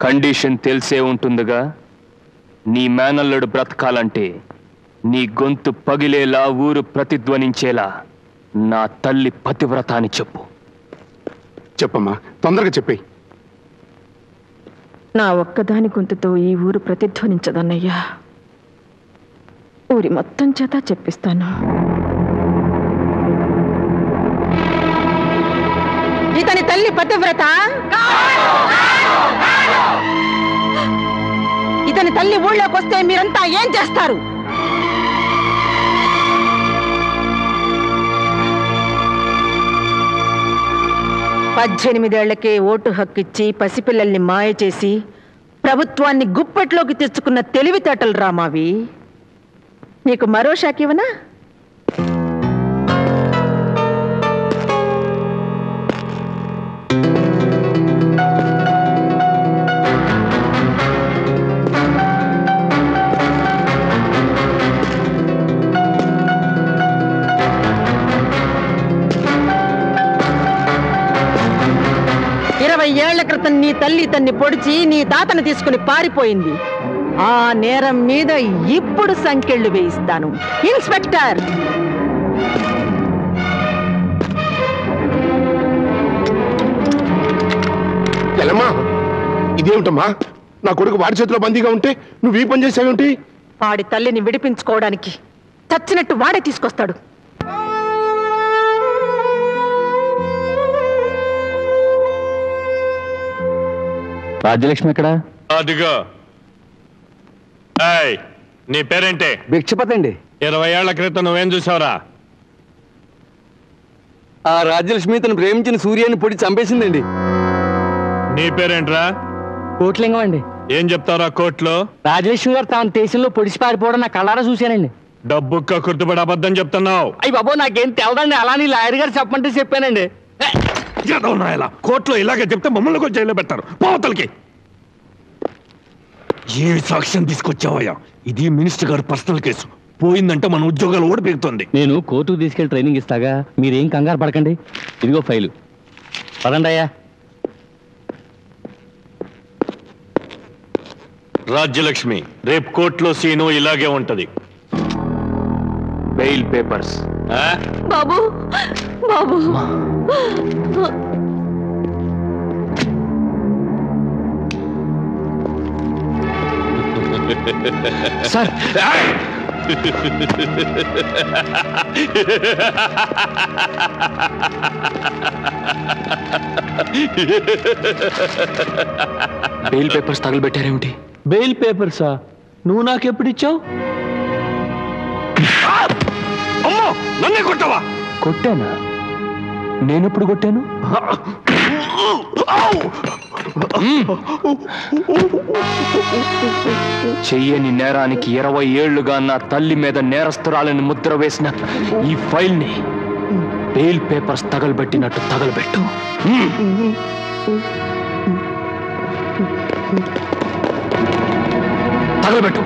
Condition తెలిసే ఉంటుందిగా. నీ మేనల్లుడు బ్రతకాలంటే నీ గొంతు పగిలేలా ఊరు ప్రతిధ్వనించేలా నా తల్లి పతివ్రత అని చెప్పు. చెప్పమ్మా, తొందరగా చెప్పేయి. నా ఒక్కదాని గొంతుతో ఈ ఊరు ప్రతిధ్వనించదన్నయ్యా. ఊరి మొత్తం చేత చెప్పిస్తాను. ఇతని తల్లి పతివ్రత, ఇతని తల్లి ఊళ్ళోకి వస్తే మీరంతా ఏం చేస్తారు? పద్దెనిమిదేళ్లకే ఓటు హక్కిచ్చి పసిపిల్లల్ని మాయ చేసి ప్రభుత్వాన్ని గుప్పెట్లోకి తెచ్చుకున్న తెలివితేటలు రామావి. నీకు మరో షాక్ ఇవ్వనా? ఏళ్ల క్రితం నీ తల్లి తన్ని పొడిచి నీ తాతను తీసుకుని పారిపోయింది. ఆ నేరం మీద ఇప్పుడు సంకెళ్ళు వేయిస్తాను. ఇన్స్పెక్టర్, ఇదేమిటమ్మా? నా కొడుకు వాడి చేతిలో బందీగా ఉంటే నువ్వు ఈ పని చేసావేంటి? వాడి తల్లిని విడిపించుకోవడానికి చచ్చినట్టు వాడే తీసుకొస్తాడు. రాజ్యలక్ష్మి ఎక్కడా? అదిగో. నీ పేరేంటే? భిక్షపతి అండి. 20 ఏళ్ల క్రితం నువ్వేం చూసావురా? ఆ రాజ్యలక్ష్మి తను ప్రేమించిన సూర్యాన్ని పొడి చంపేసిందండి. నీ పేరేంట్రా? కోట్లింగం అండి. ఏం చెప్తారా కోర్టులో? రాజలక్ష్మి గారు తన దేశంలో పొడిచి పారిపోవడం నా కళ్ళారా చూశానండి. డబ్బుక్క కుర్తుపడి అబద్ధం చెప్తున్నావు. అయ్యి బాబు, నాకేం తెలదండి. అలా నీ లాయర్ గారు చెప్పమంటే చెప్పానండి. కోర్టులో ఇలాగే చెప్తే మమ్మల్ని కూడా జైల్లో పెడతారు. పోతలకి ఏ సాక్ష్యం తీసుకొచ్చావయ్యా? ఇది మినిస్టర్ గారు పర్సనల్ కేసు. పోయిందంటే మన ఉద్యోగాలు ఓడిపోతుంది. నేను కోర్టుకు తీసుకెళ్లి ట్రైనింగ్ ఇస్తాగా, మీరేం కంగారు పడకండి. ఇదిగో ఫైలు, పదండి అయ్యా. రాజ్యలక్ష్మి, రేపు కోర్టులో సీను ఇలాగే ఉంటది. Bail papers. బాబు, బాబు, సార్, బెయిల్ పేపర్స్ తగలబెట్టారేమిటి? బెయిల్ పేపర్సా? నువ్వు నాకెప్పుడు ఇచ్చావు? అమ్మో, నన్నే కొట్టావా? కొట్టానా? నేనెప్పుడు కొట్టాను? చెయ్యని నేరానికి 20 ఏళ్లుగా నా తల్లి మీద నేరస్తురాలని ముద్ర వేసిన ఈ ఫైల్ ని బెయిల్ పేపర్స్ తగలబెట్టినట్టు తగలబెట్టు. తగలబెట్టు.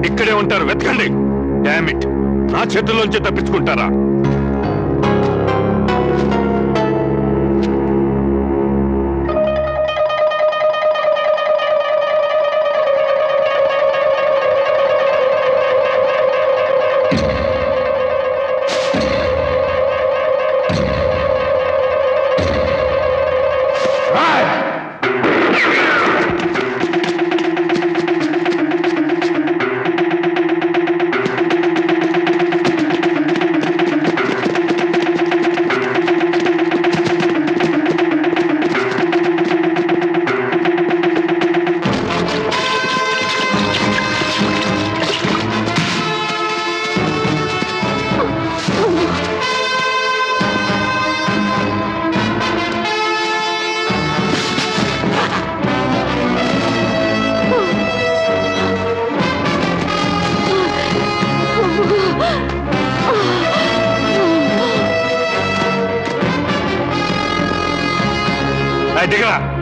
ఇక్కడే ఉంటారు, వెతకండి. డామ్ ఇట్, నా చేతుల్లోంచి తప్పించుకుంటారా? దిగరా.